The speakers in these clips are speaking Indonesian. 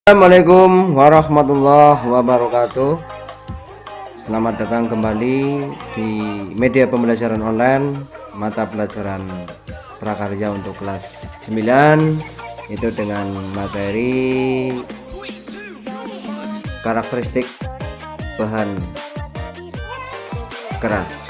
Assalamualaikum warahmatullahi wabarakatuh. Selamat datang kembali di media pembelajaran online mata pelajaran prakarya untuk kelas 9, itu dengan materi karakteristik bahan keras.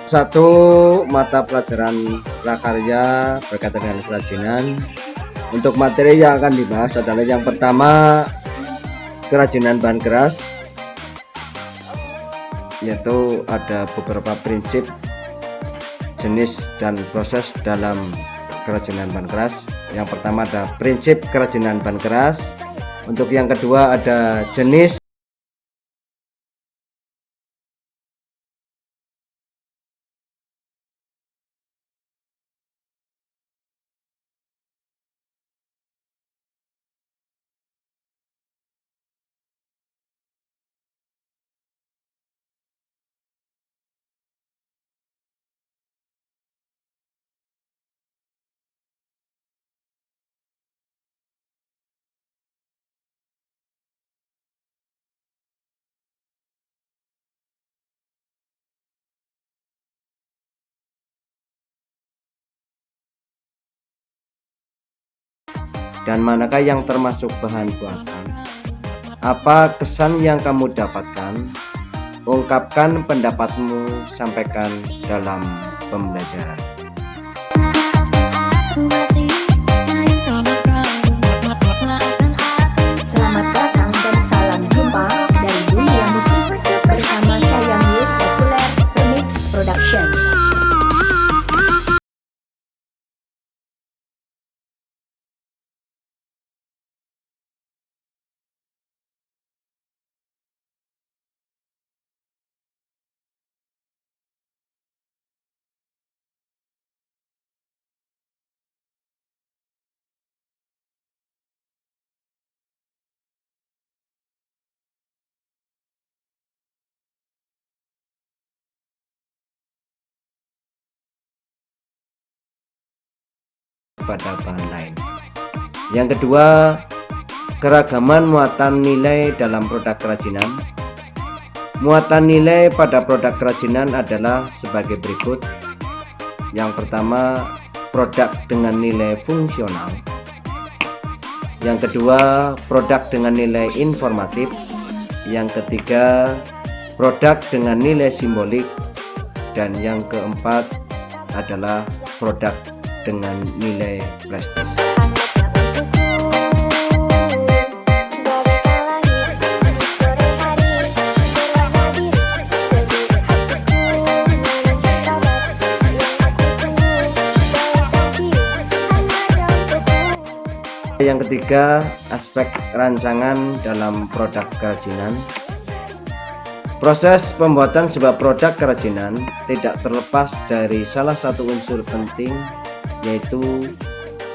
Satu, mata pelajaran prakarya berkaitan dengan kerajinan. Untuk materi yang akan dibahas adalah yang pertama, kerajinan bahan keras, yaitu ada beberapa prinsip, jenis dan proses dalam kerajinan bahan keras. Yang pertama ada prinsip kerajinan bahan keras. Untuk yang kedua ada jenis dan manakah yang termasuk bahan buatan. Apa kesan yang kamu dapatkan? Ungkapkan pendapatmu, sampaikan dalam pembelajaran. Selamat datang dan salam jumpa dari dunia musik bersama saya News Populer Remix Production. Pada bahan lain. Yang kedua, keragaman muatan nilai dalam produk kerajinan. Muatan nilai pada produk kerajinan adalah sebagai berikut. Yang pertama, produk dengan nilai fungsional. Yang kedua, produk dengan nilai informatif. Yang ketiga, produk dengan nilai simbolik. Dan yang keempat adalah produk dengan nilai prestis. Yang ketiga, aspek rancangan dalam produk kerajinan. Proses pembuatan sebuah produk kerajinan tidak terlepas dari salah satu unsur penting, yaitu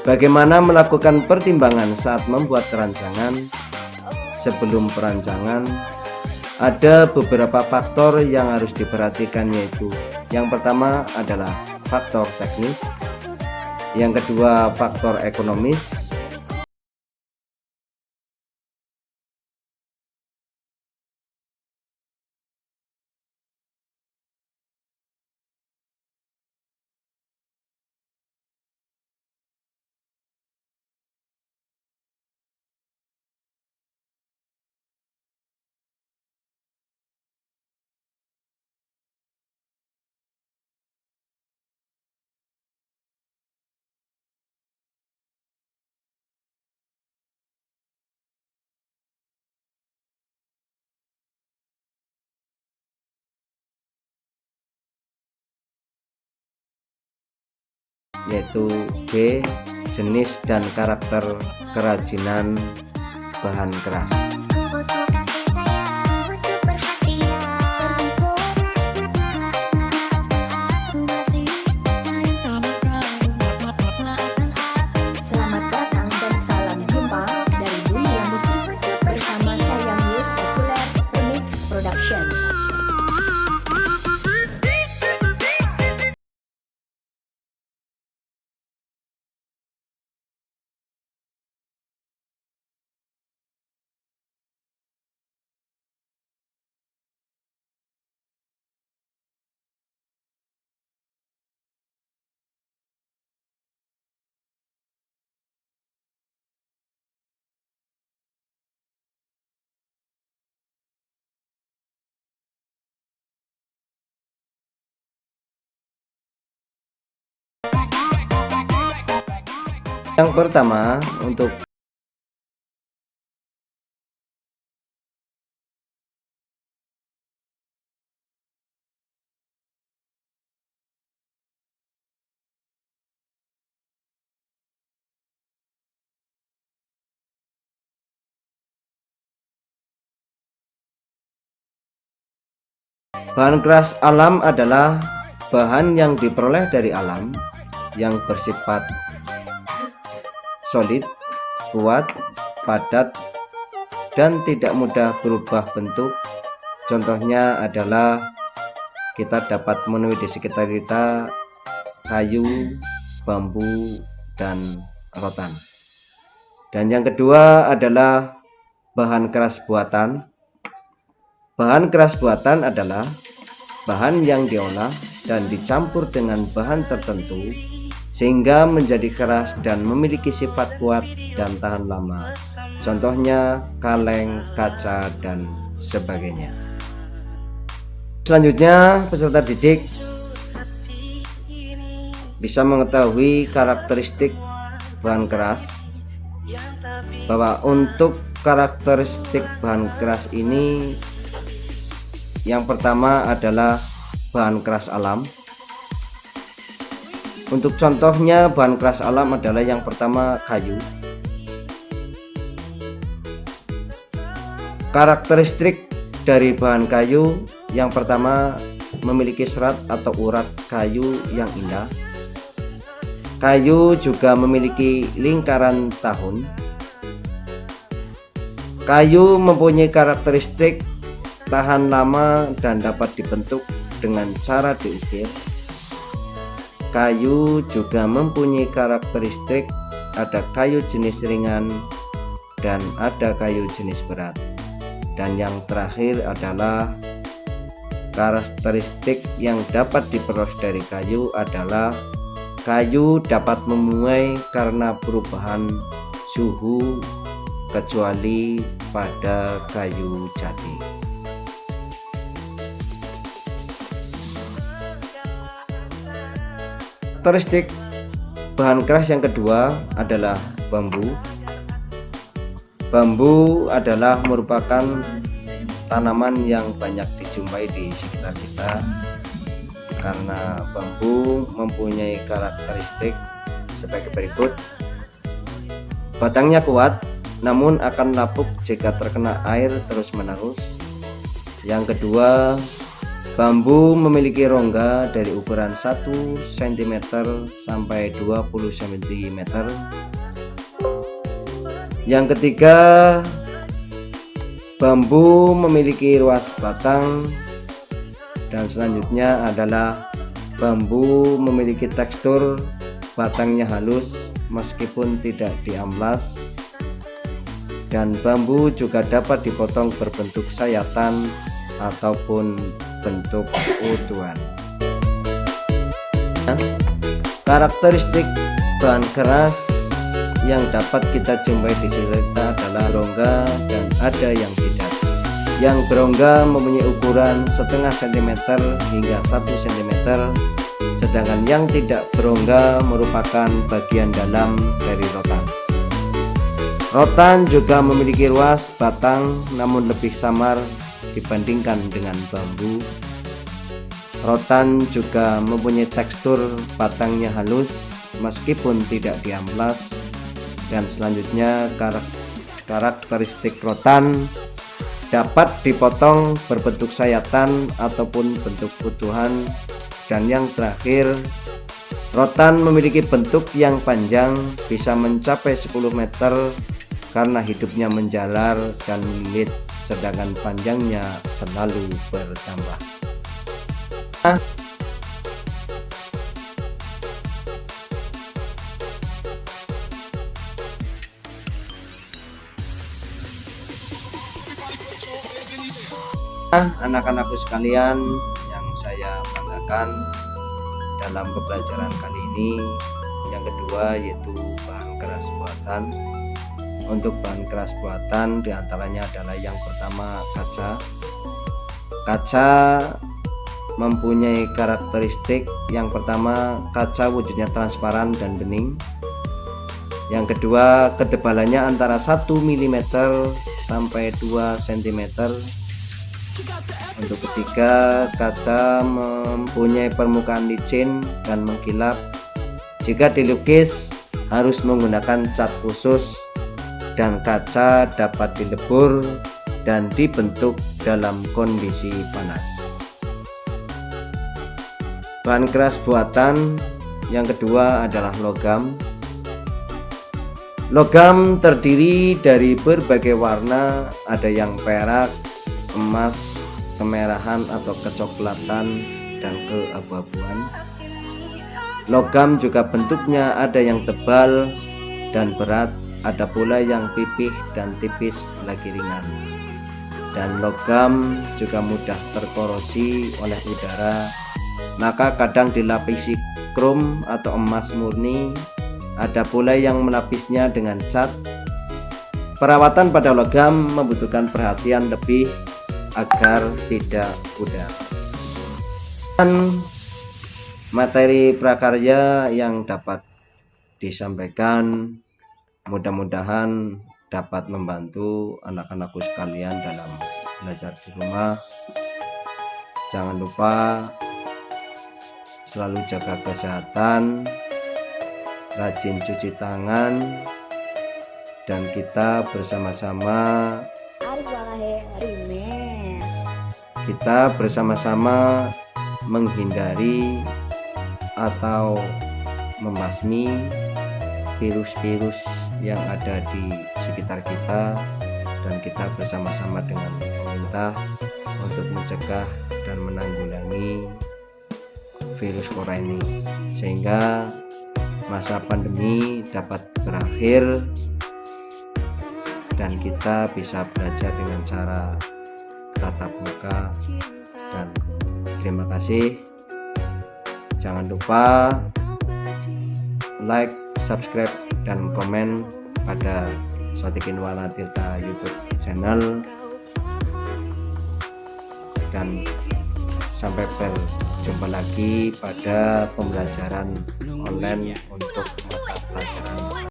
bagaimana melakukan pertimbangan saat membuat rancangan. Sebelum perancangan, ada beberapa faktor yang harus diperhatikan, yaitu yang pertama adalah faktor teknis, yang kedua faktor ekonomis, yaitu B, jenis dan karakter kerajinan bahan keras. Yang pertama, untuk bahan keras alam adalah bahan yang diperoleh dari alam yang bersifat solid, kuat, padat, dan tidak mudah berubah bentuk. Contohnya adalah kita dapat menemui di sekitar kita kayu, bambu, dan rotan. Dan yang kedua adalah bahan keras buatan. Bahan keras buatan adalah bahan yang diolah dan dicampur dengan bahan tertentu sehingga menjadi keras dan memiliki sifat kuat dan tahan lama. Contohnya kaleng, kaca, dan sebagainya. Selanjutnya, peserta didik bisa mengetahui karakteristik bahan keras, bahwa untuk karakteristik bahan keras ini yang pertama adalah bahan keras alam. Untuk contohnya bahan keras alam adalah yang pertama kayu. Karakteristik dari bahan kayu yang pertama memiliki serat atau urat kayu yang indah. Kayu juga memiliki lingkaran tahun. Kayu mempunyai karakteristik tahan lama dan dapat dibentuk dengan cara diukir. Kayu juga mempunyai karakteristik ada kayu jenis ringan dan ada kayu jenis berat. Dan yang terakhir adalah karakteristik yang dapat diperoleh dari kayu adalah kayu dapat memuai karena perubahan suhu kecuali pada kayu jati. Karakteristik bahan keras yang kedua adalah bambu. Bambu adalah merupakan tanaman yang banyak dijumpai di sekitar kita karena bambu mempunyai karakteristik sebagai berikut. Batangnya kuat namun akan lapuk jika terkena air terus-menerus. Yang kedua, bambu memiliki rongga dari ukuran 1 cm sampai 20 cm. Yang ketiga, bambu memiliki ruas batang. Dan selanjutnya adalah bambu memiliki tekstur batangnya halus meskipun tidak diamplas. Dan bambu juga dapat dipotong berbentuk sayatan ataupun bentuk utuhan. Karakteristik bahan keras yang dapat kita jumpai di sekitar kita adalah berongga dan ada yang tidak. Yang berongga mempunyai ukuran setengah cm hingga 1 cm, sedangkan yang tidak berongga merupakan bagian dalam dari rotan. Rotan juga memiliki ruas batang namun lebih samar dibandingkan dengan bambu. Rotan juga mempunyai tekstur batangnya halus meskipun tidak diamplas. Dan selanjutnya karakteristik rotan dapat dipotong berbentuk sayatan ataupun bentuk utuhan. Dan yang terakhir, rotan memiliki bentuk yang panjang bisa mencapai 10 meter karena hidupnya menjalar dan melilit, sedangkan panjangnya selalu bertambah. Anak-anakku sekalian yang saya banggakan dalam pembelajaran kali ini, yang kedua yaitu bahan keras buatan. Untuk bahan keras buatan diantaranya adalah yang pertama kaca. Kaca mempunyai karakteristik yang pertama, kaca wujudnya transparan dan bening. Yang kedua, ketebalannya antara 1 mm sampai 2 cm. Untuk ketiga, kaca mempunyai permukaan licin dan mengkilap. Jika dilukis harus menggunakan cat khusus, dan kaca dapat dilebur dan dibentuk dalam kondisi panas. Bahan keras buatan yang kedua adalah logam. Logam terdiri dari berbagai warna, ada yang perak, emas, kemerahan atau kecoklatan, dan keabu-abuan. Logam juga bentuknya ada yang tebal dan berat, ada pula yang pipih dan tipis lagi ringan. Dan logam juga mudah terkorosi oleh udara, maka kadang dilapisi krom atau emas murni, ada pula yang melapisnya dengan cat. Perawatan pada logam membutuhkan perhatian lebih agar tidak pudar. Dan materi prakarya yang dapat disampaikan mudah-mudahan dapat membantu anak-anakku sekalian dalam belajar di rumah. Jangan lupa selalu jaga kesehatan, rajin cuci tangan, dan kita bersama-sama menghindari atau membasmi virus-virus yang ada di sekitar kita, dan kita bersama-sama dengan pemerintah untuk mencegah dan menanggulangi virus corona ini, sehingga masa pandemi dapat berakhir dan kita bisa belajar dengan cara tatap muka. Dan terima kasih. Jangan lupa like, subscribe, dan komen pada Sotikin Wana Tirta YouTube channel, dan sampai berjumpa lagi pada pembelajaran online untuk mata pelajaran